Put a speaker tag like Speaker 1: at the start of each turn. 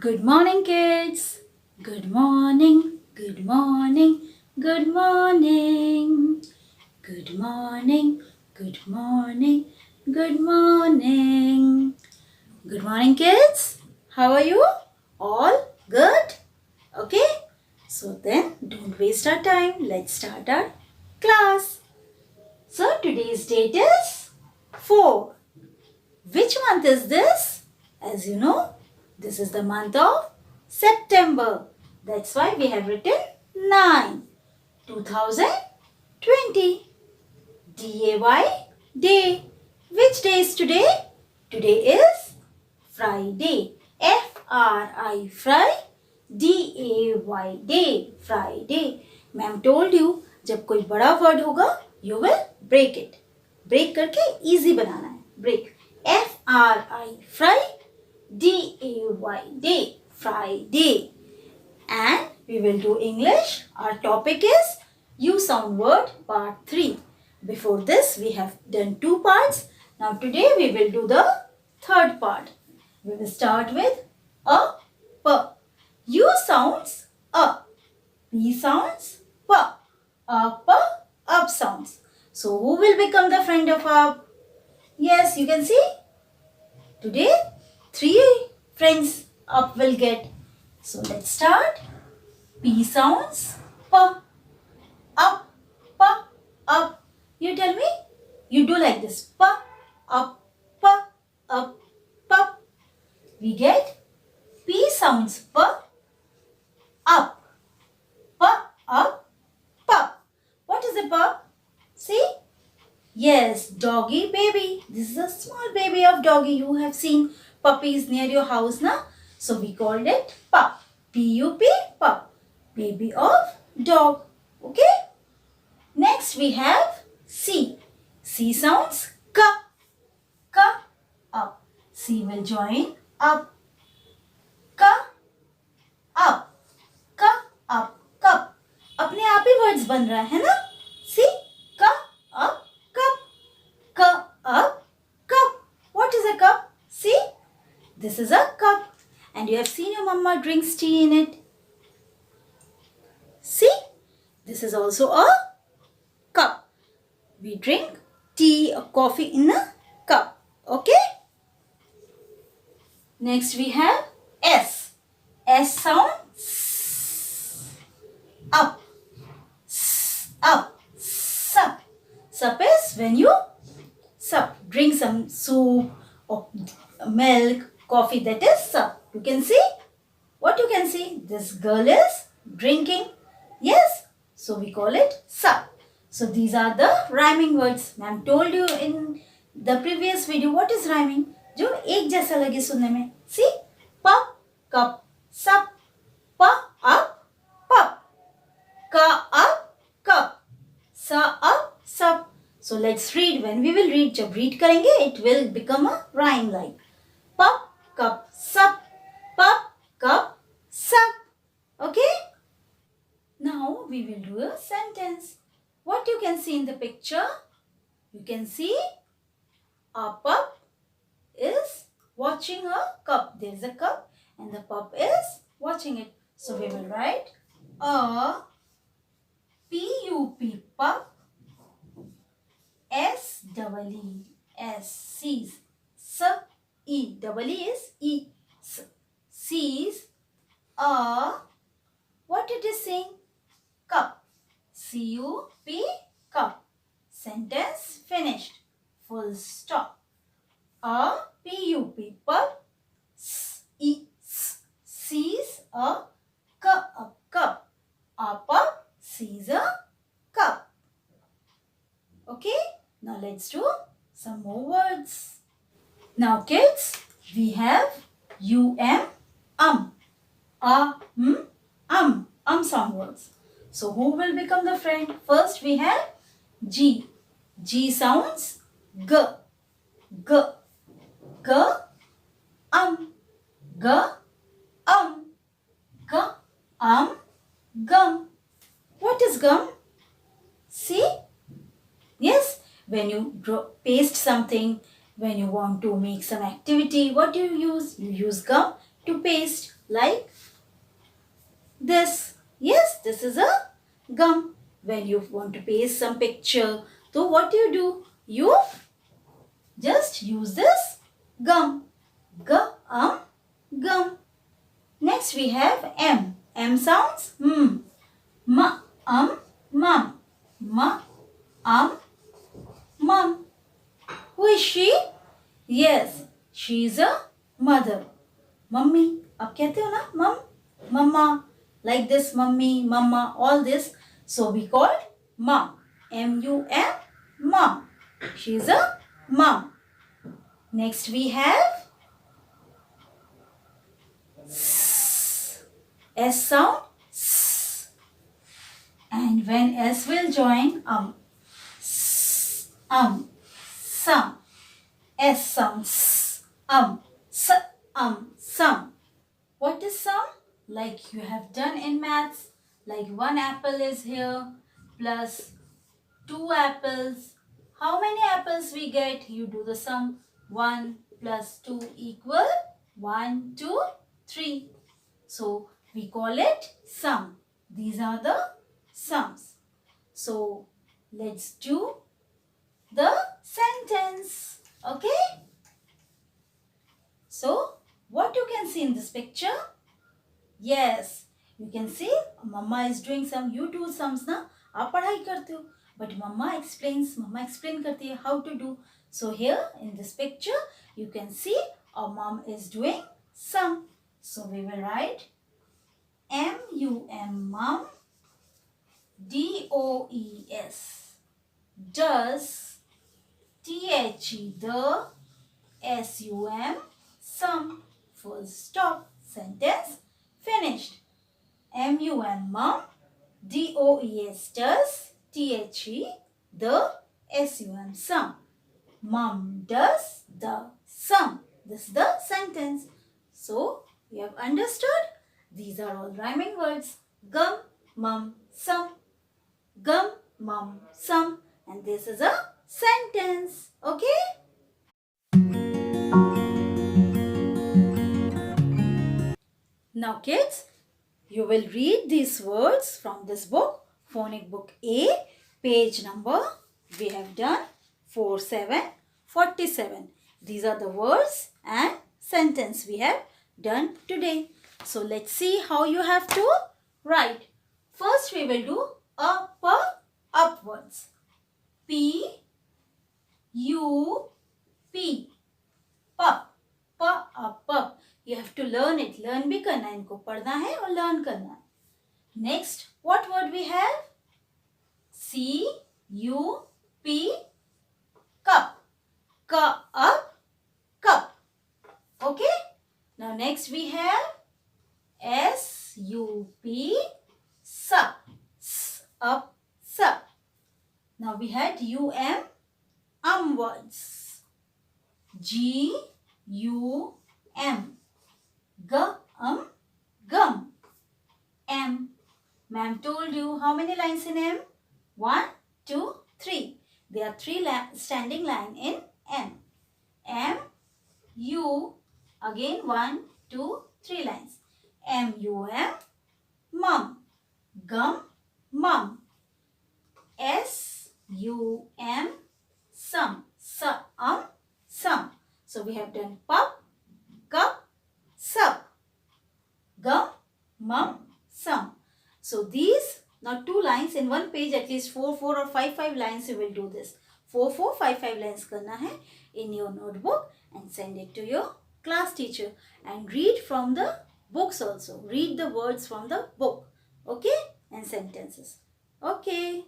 Speaker 1: Good morning, kids. Good morning, good morning, good morning. Good morning, good morning, good morning. Good morning, kids. How are you? All good? Okay? So then, don't waste our time. Let's start our class. So today's date is 4. Which month is this? As you know, this is the month of September. That's why we have written 9. 2020. DAY, day. Which day is today? Today is Friday. FRI, Fry. DAY, day. Friday. Ma'am told you, जब कोई बड़ा word होगा, you will break it. Break करके easy बनाना है. Break. FRI, Fry. DAY, day. Friday. And we will do English. Our topic is You Sound Word Part 3. Before this, we have done 2 parts. Now today we will do the third part. We will start with a, p. U sounds a. P sounds p. Up, up sounds. So who will become the friend of up? Yes, you can see. Today 3 friends up will get. So let's start. P sounds p. Up, p, up. You tell me. You do like this. P, up, p, up, p. We get P sounds p. Up, p, up, p. What is a pup? See? Yes, doggy baby. This is a small baby of doggy. You have seen puppies near your house, na? So we called it pup. P-U-P, pup. Baby of dog. Okay? Next we have C. C sounds k. K, up. C will join up. K, up. K, up. Cup. अपने आप ही words बन रहा है ना? See? K, up, cup. K, up, cup. What is a cup? See? This is a cup. And you have seen your mama drinks tea in it. See? This is also a cup. We drink tea or coffee in a cup. Okay? Next we have S. S sound S. Up. S, up. Sup. Sup is when you sup. Drink some soup or milk, coffee. That is sup. You can see? What you can see? This girl is drinking. Yes? So we call it sup. So these are the rhyming words. Ma'am told you in the previous video what is rhyming. जो एक जैसा लगे सुनने में. See? Pup, cup, sup. Pa, up, pup. Ka, up, cup. Sa, up, sup. So let's read. When we will read, जब read करेंगे, it will become a rhyme like pup, cup, sup. Pup, cup, sup. Okay? Now we will do a sentence. What you can see in the picture? You can see a pup is watching a cup. There is a cup and the pup is watching it. So we will write a P-U-P, pup. S-E-E, S sees. S-E, double E is E. Sees a, what it is saying? Cup. C-U-P, cup. Sentence finished. Full stop. A P-U-P, pup. Sees a cup. A pup sees a cup. Okay? Now let's do some more words. Now kids, we have sound words. So who will become the friend? First we have G. G sounds G. G. G. G. G. Gum. What is gum? See? Yes, when you paste something, when you want to make some activity, what do you use? You use gum to paste. like this. Yes, this is a gum. When you want to paste some picture, so what do? You just use this gum. Gum. Next we have M. M sounds ma, mum. Ma, mum. Who is she? Yes, she is a mother. Mummy. आप कहते हो ना mum, mama, like this mummy, mama, all this. So we call mom. M-U-M, mom. She is a mom. Next we have S. S sound. S. And when S will join, some. S sounds, some. What is some? Like you have done in maths, like 1 apple is here plus 2 apples. How many apples we get? You do the sum. 1 plus 2 equal 1, 2, 3. So we call it sum. These are the sums. So let's do the sentence. Okay? So what you can see in this picture? Yes, you can see mama is doing some. You do sums na. आप पढ़ाई करते हो. But mama explains. Mama explain करती है how to do. So here in this picture you can see our mom is doing sum. So we will write M-U-M, mum. D-O-E-S, does. T-H-E, the. S-U-M, sum. Full stop. Sentence finished. M-U-M, mum. D-O-E-S, does. T-H-E, the. S-U-M, sum. Mom does the sum. This is the sentence. So you have understood. These are all rhyming words. Gum, mum, sum. Gum, mum, sum. And this is a sentence. Okay? Now kids, you will read these words from this book, Phonic Book A, page number we have done 4747. These are the words and sentence we have done today. So let's see how you have to write. First we will do upwards. P, U, P. Pup. Pup. You have to learn it. Learn भी करना है. इनको पढ़ना है और learn करना है. Next, what word we have? C, U, P. Cup. Cup. Okay? Now next we have S, U, P. Sup. Up. Sup. Now we had U, M. Words. G, U, M. Gum. M. Ma'am told you how many lines in M? 1, 2, 3. There are 3 standing line in M. M, U. Again 1, 2, 3 lines. M, U, M. Mum. Gum. Mum. S, U, M. Sum. Sum. So we have done pup, cup, sup. Gum, mum, sum. So these, now 2 lines in one page, at least 4 or 5 lines you will do this. 4, 5 lines करना है in your notebook and send it to your class teacher. And read from the books also. Read the words from the book. Okay? And sentences. Okay.